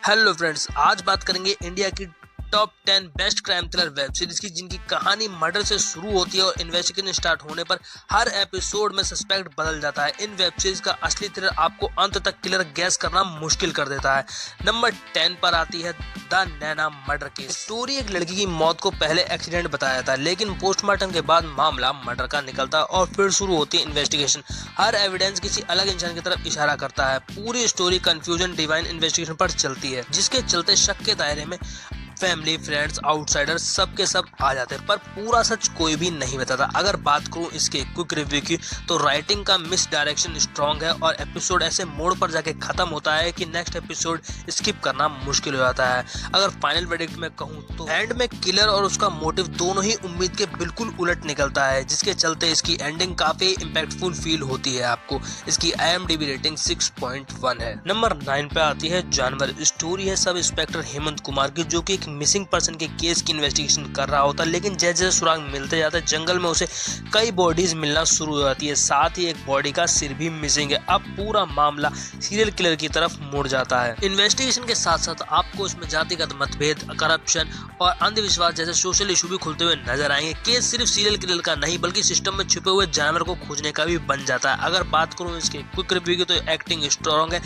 Hello friends, आज बात करेंगे इंडिया की top 10 best crime thriller web series की, जिनकी कहानी मर्डर से शुरू होती है और इन्वेस्टिगेशन स्टार्ट होने पर हर एपिसोड में सस्पेक्ट बदल जाता है। इन वेब सीरीज का असली थ्रिलर आपको अंत तक किलर गैस करना मुश्किल कर देता है। नंबर 10 पर आती है the Naina murder case. Story एक लड़की की मौत को पहले एक्सीडेंट बताया जाता है, लेकिन पोस्टमार्टम के बाद मामला मर्डर का निकलता है और फिर शुरू होती है इन्वेस्टिगेशन। हर एविडेंस किसी अलग इंसान की तरफ इशारा करता है। पूरी स्टोरी कंफ्यूजन डिवाइन इन्वेस्टिगेशन पर चलती है, जिसके चलते शक के दायरे में फैमिली, फ्रेंड्स, आउटसाइडर सब के सब आ जाते हैं, पर पूरा सच कोई भी नहीं बताता। अगर बात करूं इसके क्विक रिव्यू की, तो राइटिंग का मिस डायरेक्शन स्ट्रॉन्ग है और एपिसोड ऐसे मोड़ पर जाके खत्म होता है कि नेक्स्ट एपिसोड स्किप करना मुश्किल हो जाता है। अगर फाइनल वर्डिक्ट में कहूं तो एंड में किलर और उसका मोटिव दोनों ही उम्मीद के बिल्कुल उलट निकलता है, जिसके चलते इसकी एंडिंग काफी इम्पैक्टफुल फील होती है आपको। इसकी IMDb रेटिंग 6.1 है। नंबर 9 पे आती है जानवर। स्टोरी है सब इंस्पेक्टर हेमंत कुमार की, जो कि एक मिसिंग पर्सन के केस की इन्वेस्टिगेशन कर रहा होता है, लेकिन जैसे जैसे सुराग मिलते जाते हैं जंगल में उसे कई बॉडीज मिलना शुरू हो जाती है। साथ ही एक बॉडी का सिर भी मिसिंग है। अब पूरा मामला सीरियल किलर की तरफ मुड़ जाता है। इन्वेस्टिगेशन के साथ साथ आपको इसमें जातिगत मतभेद, करप्शन और अंधविश्वास जैसे सोशल इशू भी खुलते हुए नजर आएंगे। केस सिर्फ सीरियल किलर का नहीं बल्कि सिस्टम में छुपे हुए जानवर को खोजने का भी बन जाता है। अगर बात करूं इसके क्विक रिव्यू की, तो एक्टिंग स्ट्रॉन्ग है,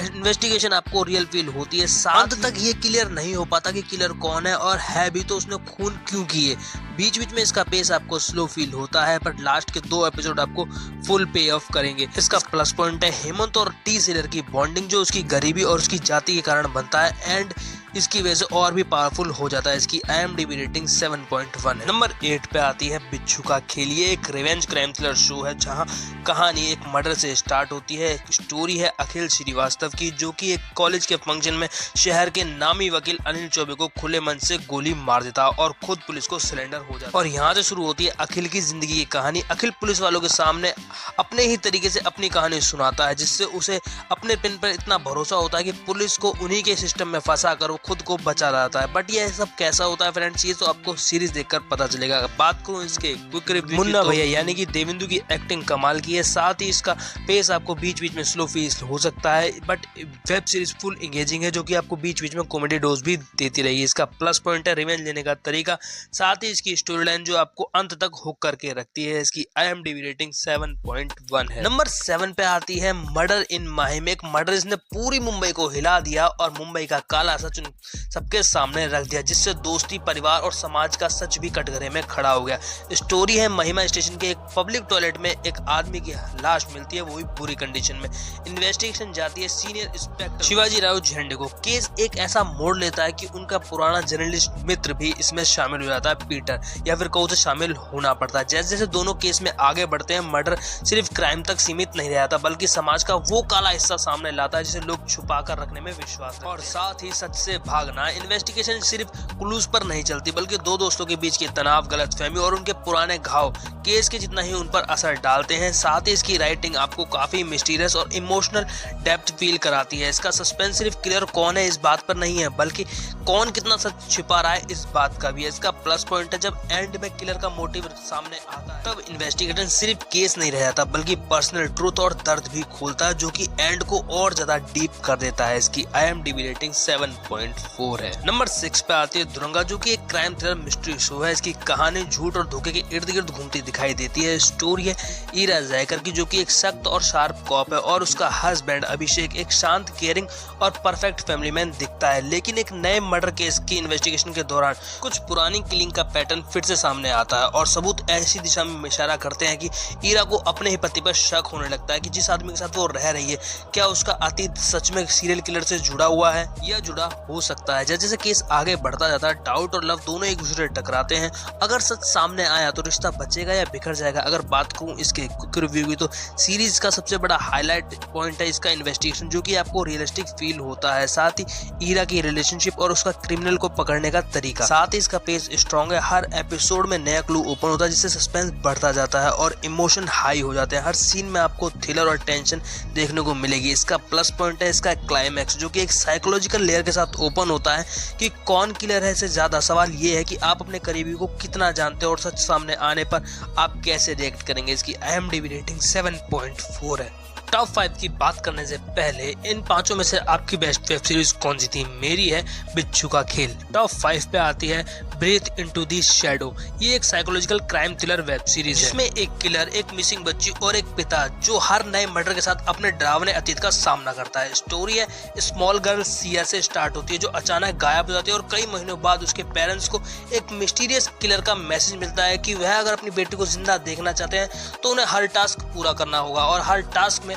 इन्वेस्टिगेशन आपको रियल फील होती है। साथ तक ये क्लियर नहीं हो पाता कि किलर कौन है, और है भी तो उसने खून क्यों किए। बीच बीच में इसका पेस आपको स्लो फील होता है, पर लास्ट के 2 एपिसोड आपको फुल पे ऑफ करेंगे। इसका प्लस पॉइंट है हेमंत और टी सीलर की बॉन्डिंग, जो उसकी गरीबी और उसकी जाति के कारण बनता है एंड इसकी वजह से और भी पावरफुल हो जाता है। इसकी IMDb रेटिंग 7.1 है। नंबर 8 पे आती है बिच्छू का खेल। ये एक रिवेंज क्राइम थ्रिलर शो है, जहां कहानी एक मर्डर से स्टार्ट होती है। स्टोरी है अखिल श्रीवास्तव की, जो कि एक कॉलेज के फंक्शन में शहर के नामी वकील अनिल चौबे को खुले मन से गोली मार देता है और खुद पुलिस को सरेंडर हो जाता है। और यहाँ से शुरू होती है अखिल की जिंदगी की कहानी। अखिल पुलिस वालों के सामने अपने ही तरीके से अपनी कहानी सुनाता है, जिससे उसे अपने पिन पर इतना भरोसा होता है कि पुलिस को उन्हीं के सिस्टम में फंसा कर वो खुद को बचा रहता है। बट ये सब कैसा होता है फ्रेंड्स, ये तो आपको सीरीज देखकर पता चलेगा। बात करूं इसके क्विक रिव्यू, मुन्ना भैया यानी कि देवेंदु की एक्टिंग कमाल की है। साथ ही इसका पेस आपको बीच बीच में स्लो फील हो सकता है, but web series full engaging है, जो कि आपको बीच बीच में कॉमेडी डोज भी देती रही है। इसका प्लस पॉइंट है रिवेंज लेने का तरीका। साथ ही इसकी स्टोरी लाइन जो आपको अंत तक हुक करके रखती है। इसकी IMDb रेटिंग 7.1 है। नंबर 7 पे आती है मर्डर इन माहिम। एक मर्डर इसने पूरी मुंबई को हिला दिया और मुंबई का काला सच सबके सामने रख दिया, जिससे दोस्ती, परिवार और समाज का सच भी कटघरे में खड़ा हो गया। स्टोरी है महिमा स्टेशन के एक पब्लिक टॉयलेट में एक आदमी की लाश मिलती है, वो भी बुरी कंडीशन में। इन्वेस्टिगेशन जाती है सीनियर इंस्पेक्टर शिवाजी राव झंडे को। केस एक ऐसा मोड़ लेता है कि उनका पुराना जर्नलिस्ट मित्र भी इसमें शामिल हो जाता है, पीटर, या फिर कहो तो शामिल होना पड़ता है। जैसे जैसे दोनों केस में आगे बढ़ते हैं, मर्डर सिर्फ क्राइम तक सीमित नहीं रहता, बल्कि समाज का वो काला हिस्सा सामने लाता है जिसे लोग छुपा कर रखने में विश्वास करते हैं। और साथ ही सच से भागना। इन्वेस्टिगेशन सिर्फ क्लूज पर नहीं चलती, बल्कि 2 दोस्तों के बीच के तनाव, गलतफहमी और उनके पुराने घाव केस के जितना ही उन पर असर डालते हैं। साथ ही इसकी राइटिंग आपको काफी मिस्टीरियस और इमोशनल डेप्थ फील कराती है। इसका सस्पेंस सिर्फ किलर कौन है इस बात पर नहीं है, बल्कि कौन कितना सच छिपा रहा है इस बात का भी है। इसका प्लस पॉइंट है जब एंड में किलर का मोटिव सामने आता है, तब इन्वेस्टिगेशन सिर्फ केस नहीं रह जाता, बल्कि पर्सनल ट्रूथ और दर्द भी खोलता है, जो कि एंड को और ज्यादा डीप कर देता है। इसकी IMDb रेटिंग 7.4 है। नंबर 6 पे आती है दुरंगा, जो कि एक क्राइम थ्रिलर मिस्ट्री शो है। इसकी कहानी झूठ और धोखे के इर्द गिर्द घूमती दिखाई देती है। स्टोरी है ईरा जयकर की, जो कि एक सख्त और शार्प कॉप है, और उसका हस्बैंड अभिषेक एक शांत, केयरिंग और परफेक्ट फैमिली मैन दिखता है। लेकिन एक नए मर्डर केस की इन्वेस्टिगेशन के दौरान कुछ पुरानी किलिंग का पैटर्न फिर से सामने आता है, और सबूत ऐसी दिशा में इशारा करते हैं कि ईरा को अपने ही पति पर शक होने लगता है कि जिस आदमी के साथ वो रह रही है, क्या उसका अतीत सच में सीरियल किलर से जुड़ा हुआ है या जुड़ा हो सकता है। जैसे जैसे केस आगे बढ़ता जाता है, डाउट और लव दोनों एक दूसरे टकराते हैं। अगर सच सामने आया तो रिश्ता बचेगा या बिखर जाएगा। अगर बात करूं इसके क्विक रिव्यू की, तो सीरीज का सबसे बड़ा हाईलाइट पॉइंट है इसका इन्वेस्टिगेशन, जो कि आपको रियलिस्टिक फील होता है। साथ ही ईरा की रिलेशनशिप और उसका क्रिमिनल को पकड़ने का तरीका। साथ ही इसका पेस स्ट्रॉन्ग है। हर एपिसोड में नया क्लू ओपन होता है, जिससे सस्पेंस बढ़ता जाता है और इमोशन हाई हो जाते हैं। हर सीन में आपको थ्रिलर और टेंशन देखने को मिलेगी। इसका प्लस पॉइंट है इसका क्लाइमैक्स, जो कि एक साइकोलॉजिकल लेयर के साथ ओपन होता है कि कौन किलर है। इससे ज्यादा सवाल ये है कि आप अपने करीबी को कितना जानते हो और सच सामने आने पर आप कैसे रिएक्ट करेंगे। इसकी IMDb रेटिंग 7.4 है। टॉप 5 की बात करने से पहले इन पांचों में से आपकी बेस्ट वेब सीरीज कौन सी थी? मेरी है बिच्छू का खेल। टॉप 5 पे आती है ब्रीथ इनटू द शैडो। ये एक psychological crime thriller web series है जिसमें एक किलर, एक मिसिंग बच्ची और एक पिता जो हर नए मर्डर के साथ अपने डरावने अतीत का सामना करता है। स्टोरी है स्मॉल गर्ल सिया से स्टार्ट होती है जो अचानक गायब हो जाती है और कई महीनों बाद उसके पेरेंट्स को एक मिस्टीरियस किलर का मैसेज मिलता है कि वह अगर अपनी बेटी को जिंदा देखना चाहते हैं तो उन्हें हर टास्क पूरा करना होगा और हर टास्क में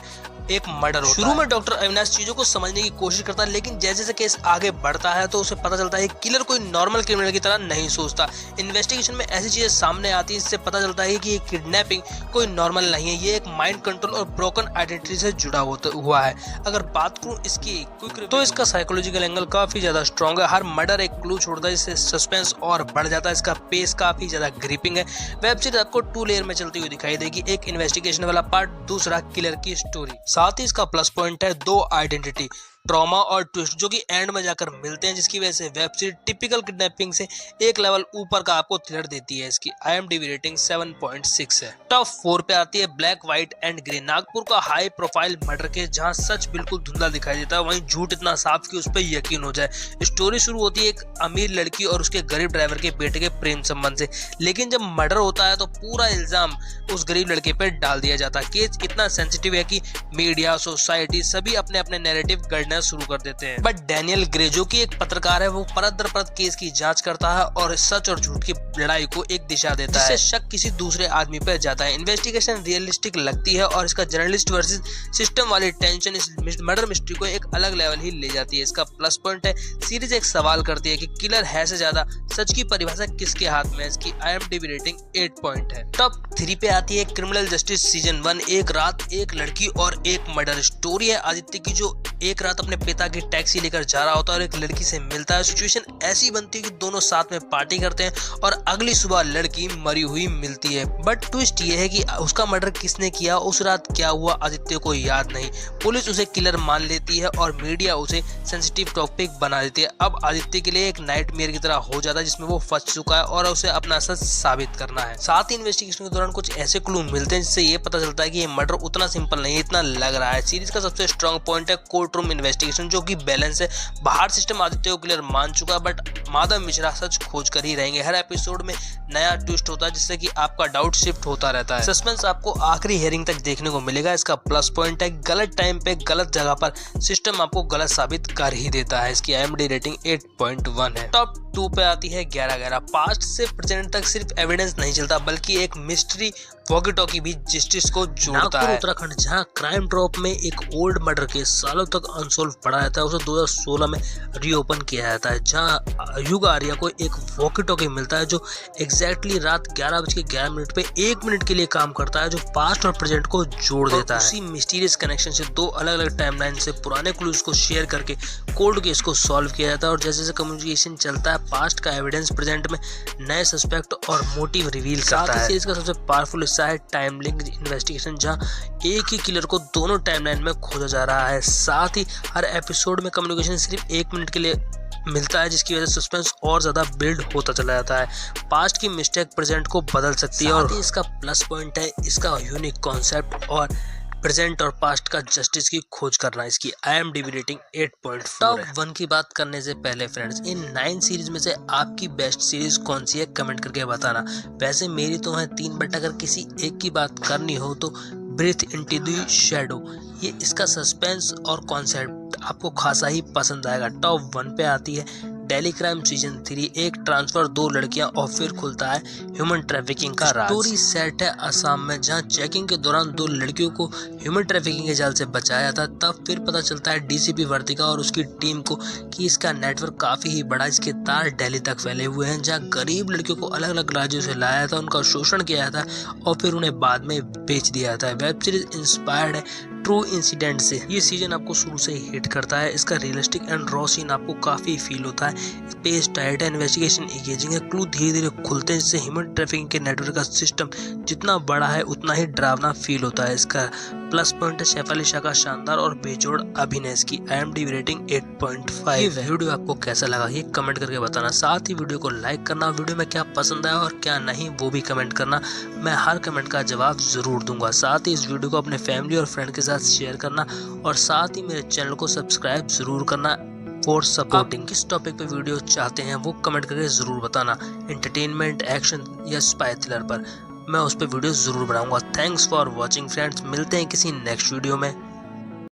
एक मर्डर होता है। शुरू में डॉक्टर अविनाश चीजों को समझने की कोशिश करता है, लेकिन जैसे जैसे केस आगे बढ़ता है तो उसे पता चलता है कि किलर कोई नॉर्मल क्रिमिनल की तरह नहीं सोचता। इन्वेस्टिगेशन में ऐसी चीजें सामने आती हैं जिससे पता चलता है कि ये किडनैपिंग कोई नॉर्मल नहीं है, ये एक माइंड कंट्रोल और ब्रोकन आइडेंटिटी से जुड़ा हुआ है। अगर बात करूं इसकी क्विक तो इसका साइकोलॉजिकल एंगल काफी ज्यादा स्ट्रॉन्ग है। हर मर्डर एक क्लू छोड़ता है जिससे सस्पेंस और बढ़ जाता है। इसका पेस काफी ज्यादा ग्रिपिंग है। वेब सीरीज आपको 2 लेयर में चलती हुई दिखाई देगी, एक इन्वेस्टिगेशन वाला पार्ट, दूसरा किलर की स्टोरी। साथ ही इसका प्लस पॉइंट है 2 आइडेंटिटी, ट्रॉमा और ट्विस्ट जो कि एंड में जाकर मिलते हैं, जिसकी वजह से वेब सीरीज टिपिकल किडनैपिंग से एक लेवल ऊपर का आपको थ्रिलर देती है। इसकी IMDb रेटिंग 7.6 है। टॉप 4 पे आती है black, white and grey. Nagpur का हाई प्रोफाइल मर्डर केस जहां सच बिल्कुल धुंधला दिखाई देता है, वहीं झूठ इतना साफ कि उस पर यकीन हो जाए। स्टोरी शुरू होती है एक अमीर लड़की और उसके गरीब ड्राइवर के बेटे के प्रेम संबंध से, लेकिन जब मर्डर होता है तो पूरा इल्जाम उस गरीब लड़के पे डाल दिया जाता है। केस इतना सेंसिटिव है कि मीडिया, सोसाइटी सभी अपने अपने नैरेटिव शुरू कर देते हैं। बट डैनियल ग्रे जो कि एक पत्रकार है, वो परत दर परत केस की जांच करता है और सच और झूठ की लड़ाई को एक दिशा देता है, जिससे शक किसी दूसरे आदमी पर जाता है। इन्वेस्टिगेशन रियलिस्टिक लगती है और इसका जर्नलिस्ट वर्सेस सिस्टम वाली टेंशन इस मर्डर मिस्ट्री को एक अलग लेवल ही ले जाती है। इसका प्लस पॉइंट है सीरीज एक सवाल करती है कि किलर है से ज्यादा सच की परिभाषा किसके हाथ में है। इसकी IMDb रेटिंग 8 पॉइंट है। टॉप 3 पे आती है क्रिमिनल जस्टिस सीजन 1, एक रात, एक लड़की और एक मर्डर। स्टोरी है आदित्य की जो एक रात अपने पिता की टैक्सी लेकर जा रहा होता है और एक लड़की से मिलता है। सिचुएशन ऐसी बनती है कि दोनों साथ में पार्टी करते हैं और अगली सुबह लड़की मरी हुई मिलती है। बट ट्विस्ट ये है कि उसका मर्डर किसने किया, उस रात क्या हुआ, आदित्य को याद नहीं। पुलिस उसे किलर मान लेती है और मीडिया उसे सेंसिटिव टॉपिक बना देती है। अब आदित्य के लिए एक नाइटमेयर की तरह हो जाता है जिसमें वो फंस चुका है और उसे अपना सच साबित करना है। साथ ही इन्वेस्टिगेशन के दौरान कुछ ऐसे क्लू मिलते हैं जिससे ये पता चलता है कि ये मर्डर उतना सिंपल नहीं है इतना लग रहा है। सीरीज का सबसे स्ट्रॉन्ग पॉइंट है कोर्ट रूम इन्वेस्टिगेशन जो कि बैलेंस है। बाहर सिस्टम आदित्य को क्लियर मान चुका है बट माधव मिश्रा सच खोज कर ही रहेंगे। हर एपिसोड में नया ट्विस्ट होता है जिससे कि आपका डाउट शिफ्ट होता रहता है। सस्पेंस आपको आखिरी हेयरिंग तक देखने को मिलेगा। इसका प्लस पॉइंट है गलत टाइम पे गलत जगह पर सिस्टम आपको गलत साबित कर ही देता है। इसकी IMDb रेटिंग 8.1 है। टॉप 2 पे आती है 11-11। पास्ट से प्रेजेंट तक सिर्फ एविडेंस नहीं चलता बल्कि एक मिस्ट्री वॉकी टॉकी भी जस्टिस को जोड़ता है। उत्तराखंड जहां क्राइम ड्रॉप में एक ओल्ड मर्डर केस सालों तक अनसॉल्व पड़ा रहता है, उसे 2016 में रीओपन किया जाता है जहां युग आर्या को एक वॉकी टॉकी मिलता है जो एग्जैक्टली रात 11:11 पे 1 मिनट के लिए काम करता है, जो पास्ट और प्रेजेंट को जोड़ देता है। उसी मिस्टीरियस कनेक्शन से 2 अलग-अलग टाइमलाइन से पुराने क्लूज को शेयर करके कोल्ड केस को सॉल्व किया जाता है और जैसे जैसे कम्युनिकेशन चलता है पास्ट का एविडेंस प्रेजेंट में नए सस्पेक्ट और मोटिव रिवील करता है। इसका सबसे पावरफुल हिस्सा है टाइम लिंक इन्वेस्टिगेशन जहां एक ही किलर को दोनों टाइमलाइन में खोजा जा रहा है। साथ ही हर एपिसोड में कम्युनिकेशन सिर्फ 1 मिनट के लिए मिलता है जिसकी वजह से सस्पेंस और ज्यादा बिल्ड होता चला जाता है। पास्ट की मिस्टेक प्रेजेंट को बदल सकती है और इसका प्लस पॉइंट है इसका यूनिक कॉन्सेप्ट और प्रेजेंट और पास्ट का जस्टिस की खोज करना। इसकी IMDb रेटिंग 8.4 टॉप 1 की बात करने से पहले फ्रेंड्स, इन 9 सीरीज में से आपकी बेस्ट सीरीज कौन सी है कमेंट करके बताना। वैसे मेरी तो है 3 बट अगर किसी एक की बात करनी हो तो ब्रीथ इनटू द शैडो। ये इसका सस्पेंस और कॉन्सेप्ट आपको खासा ही पसंद आएगा। टॉप 1 पे आती है डेली क्राइम सीजन 3, एक ट्रांसफर, 2 लड़कियां और फिर खुलता है ह्यूमन ट्रैफिकिंग का राज। स्टोरी सेट है असम में जहां चेकिंग के दौरान 2 लड़कियों को ह्यूमन ट्रैफिकिंग के जाल से बचाया था। तब फिर पता चलता है DCP वर्तिका और उसकी टीम को कि इसका नेटवर्क काफी ही बड़ा, इसके तार दिल्ली तक फैले हुए हैं जहाँ गरीब लड़कियों को अलग अलग राज्यों से लाया था, उनका शोषण किया था और फिर उन्हें बाद में बेच दिया था। वेब सीरीज इंस्पायर्ड है ट्रू इंसिडेंट से। ये सीजन आपको शुरू से ही हिट करता है। इसका रियलिस्टिक एंड रॉ सीन आपको काफी फील होता है। पेस टाइट है, इन्वेस्टिगेशन एंगेजिंग है, क्लू धीरे धीरे खुलते हैं जिससे ह्यूमन ट्रैफिकिंग के नेटवर्क का सिस्टम जितना बड़ा है उतना ही डरावना फील होता है। इसका प्लस पॉइंट है सैफ अली शाह का शानदार और बेजोड़ अभिनय की IMDb रेटिंग 8.5 है। वीडियो आपको कैसा लगा ये कमेंट करके बताना, साथ ही वीडियो को लाइक करना, वीडियो में क्या पसंद आया और क्या नहीं वो भी कमेंट करना, मैं हर कमेंट का जवाब जरूर दूंगा। साथ ही इस वीडियो को अपने फैमिली और फ्रेंड के साथ शेयर करना और साथ ही मेरे चैनल को सब्सक्राइब जरूर करना फॉर सपोर्टिंग। किस टॉपिक पे वीडियो चाहते हैं वो कमेंट करके जरूर बताना, एंटरटेनमेंट, एक्शन या स्पाई थ्रिलर पर, मैं उस पर वीडियो जरूर बनाऊंगा। थैंक्स फॉर वॉचिंग फ्रेंड्स, मिलते हैं किसी नेक्स्ट वीडियो में।